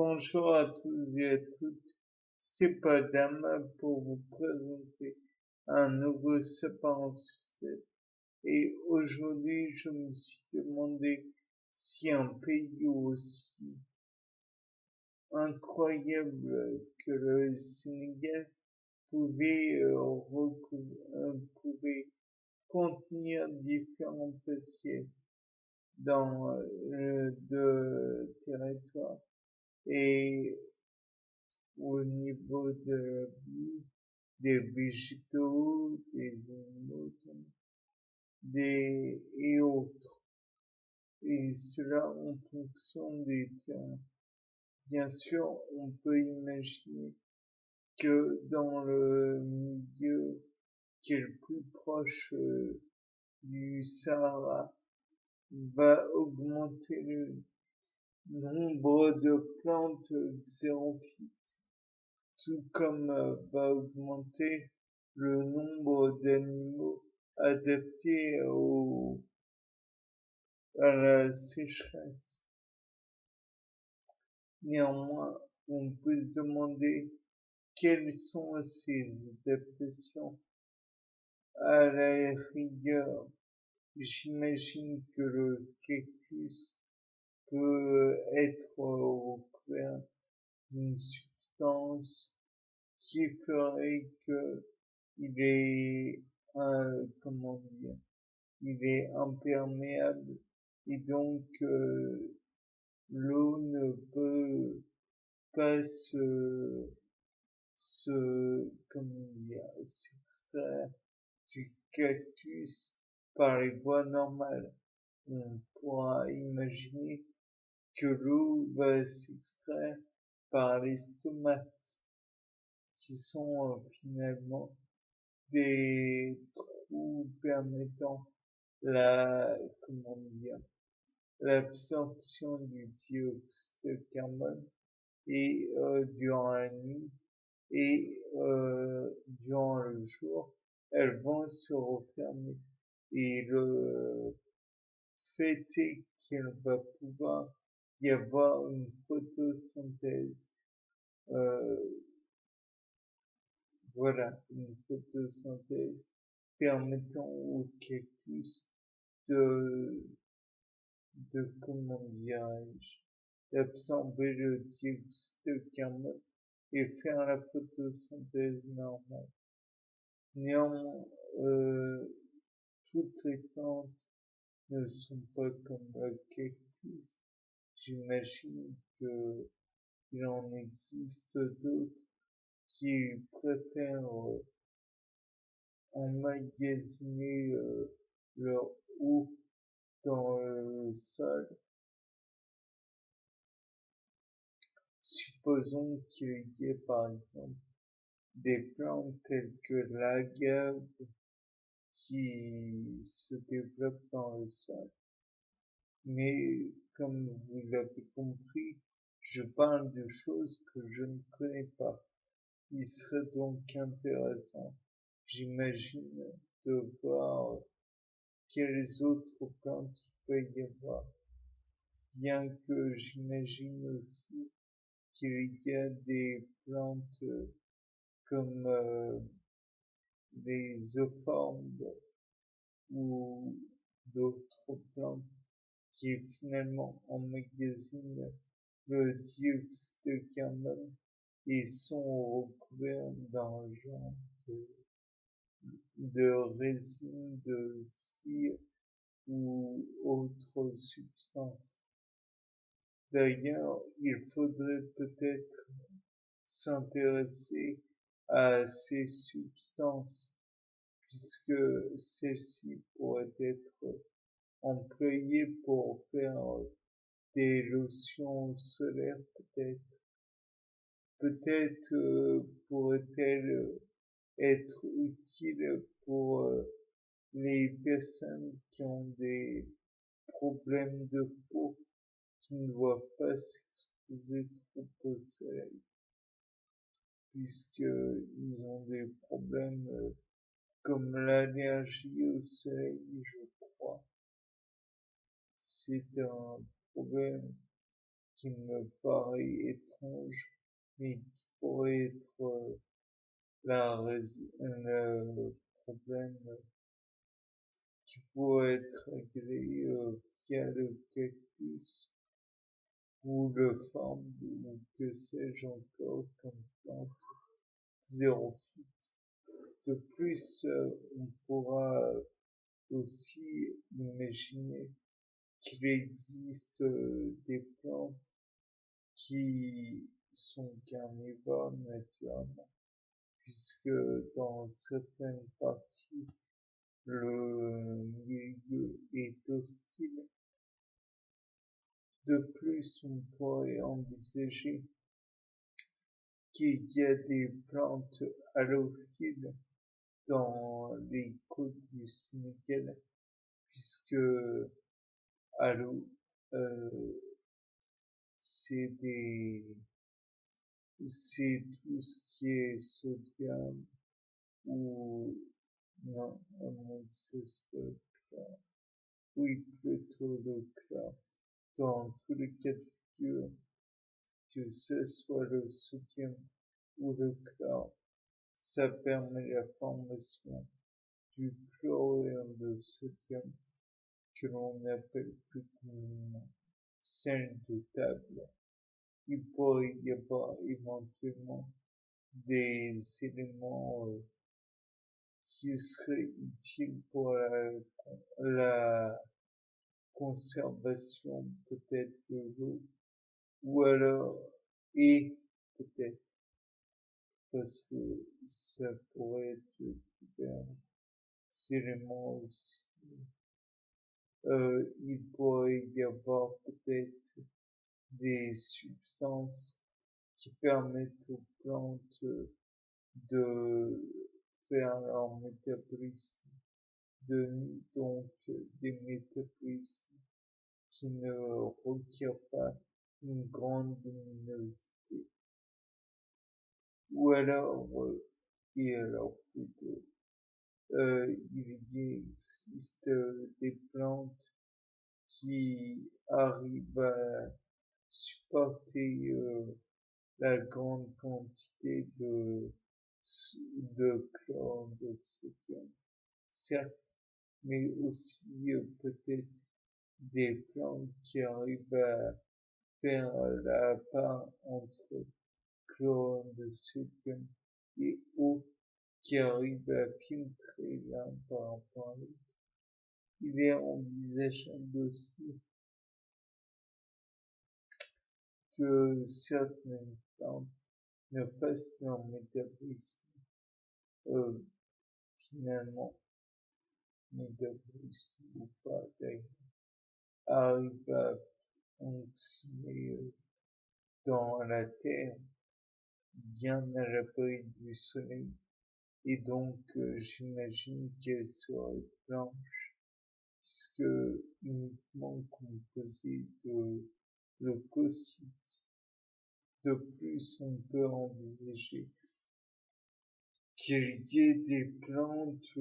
Bonjour à tous et à toutes, c'est Padam pour vous présenter un nouveau sapin en sucette. Et aujourd'hui, je me suis demandé si un pays aussi incroyable que le Sénégal pouvait, pouvait contenir différentes espèces dans de territoire et au niveau de la vie, des végétaux, des animaux, et autres. Et cela en fonction des terrains. Bien sûr, on peut imaginer que dans le milieu qui est le plus proche du Sahara, va augmenter le nombre de plantes xérophytes, tout comme va augmenter le nombre d'animaux adaptés à la sécheresse. Néanmoins, on peut se demander quelles sont ces adaptations. À la rigueur, j'imagine que le cactus peut être recouvert d'une substance qui ferait que il est comment dire, il est imperméable et donc l'eau ne peut pas comment dire, s'extraire du cactus par les voies normales. On pourra imaginer que l'eau va s'extraire par les stomates, qui sont finalement des trous permettant comment dire, l'absorption du dioxyde de carbone et durant la nuit et durant le jour, elles vont se refermer. Et le fait est qu'il va pouvoir y avoir une photosynthèse. Voilà, une photosynthèse permettant au cactus de comment dirais-je, d'absorber le dioxyde de carbone et faire la photosynthèse normale. Néanmoins, toutes les plantes ne sont pas comme le cactus. J'imagine qu'il en existe d'autres qui préfèrent emmagasiner leur eau dans le sol. Supposons qu'il y ait par exemple des plantes telles que l'agave qui se développent dans le sol. Mais comme vous l'avez compris, je parle de choses que je ne connais pas. Il serait donc intéressant, j'imagine, de voir quelles autres plantes il peut y avoir. Bien que j'imagine aussi qu'il y a des plantes comme les euphorbes ou d'autres plantes qui finalement emmagasinent le dioxyde de carbone et sont recouverts d'un genre de résine de cire ou autre substance. D'ailleurs, il faudrait peut-être s'intéresser à ces substances puisque celles-ci pourraient être employées pour faire des lotions solaires peut-être. Peut-être pourrait-elle être utile pour les personnes qui ont des problèmes de peau, qui ne doivent pas s'exposer trop au soleil, puisqu'ils ont des problèmes comme l'allergie au soleil, je crois. C'est un problème qui me paraît étrange, mais qui pourrait être le problème qui pourrait être réglé via le cactus ou le fambe ou que sais-je encore comme plante xérophyte. De plus, on pourra aussi imaginer qu'il existe des plantes qui sont carnivores naturellement, puisque dans certaines parties, le milieu est hostile. De plus, on pourrait envisager qu'il y a des plantes halophiles dans les côtes du Sénégal, puisque halo, c'est c'est tout ce qui est sodium ou non, c'est oui, plutôt le chlore. Dans tous les cas de figure, que ce soit le sodium ou le chlore, ça permet la formation du chlorure de sodium que l'on appelle plus communément sel de table. Il pourrait y avoir éventuellement des éléments qui seraient utiles pour la conservation peut-être de l'eau, ou alors, et peut-être, parce que ça pourrait être divers éléments aussi, il pourrait y avoir peut-être des substances qui permettent aux plantes de faire leur métabolisme de nuit, donc des métabolismes qui ne requièrent pas une grande luminosité. Ou alors, et alors plutôt, il existe des plantes qui arrivent à supporter la grande quantité de chlore de sodium, certes, mais aussi peut-être des plantes qui arrivent à faire la part entre chlore de sodium et eau qui arrive à filtrer l'un par rapport à l'autre. Il est envisageable aussi que certaines plantes ne fassent leur métabolisme finalement, métabolisme ou pas d'ailleurs, arrive à fonctionner dans la terre bien à l'abri du soleil, et donc j'imagine qu'elle serait blanche puisque uniquement composée de leucocytes. De plus, on peut envisager qu'il y ait des plantes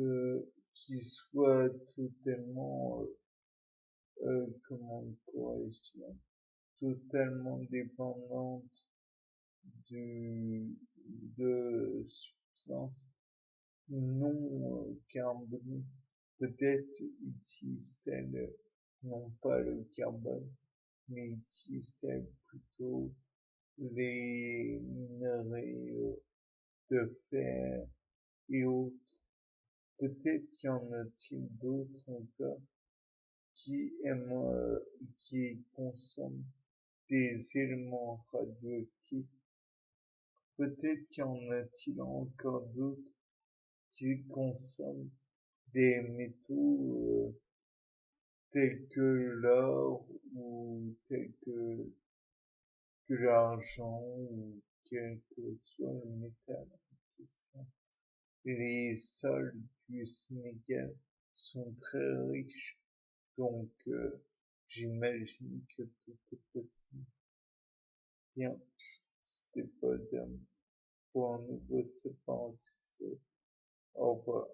qui soient totalement, comment pourrais-je dire, totalement dépendantes de substances non carbonées. Peut-être utilisent-elles non pas le carbone, mais utilisent-elles plutôt les minerais de fer et autres. Peut-être qu'il y en a-t-il d'autres encore qui aiment, qui consomment des éléments radioactifs. Peut-être qu'il y en a-t-il encore d'autres qui consomment des métaux tels que l'or ou tels que l'argent ou quel que soit le métal en question. Les sols du Sénégal sont très riches, donc j'imagine que tout est possible. Bien, c'était pas pour un nouveau séquence. Au revoir.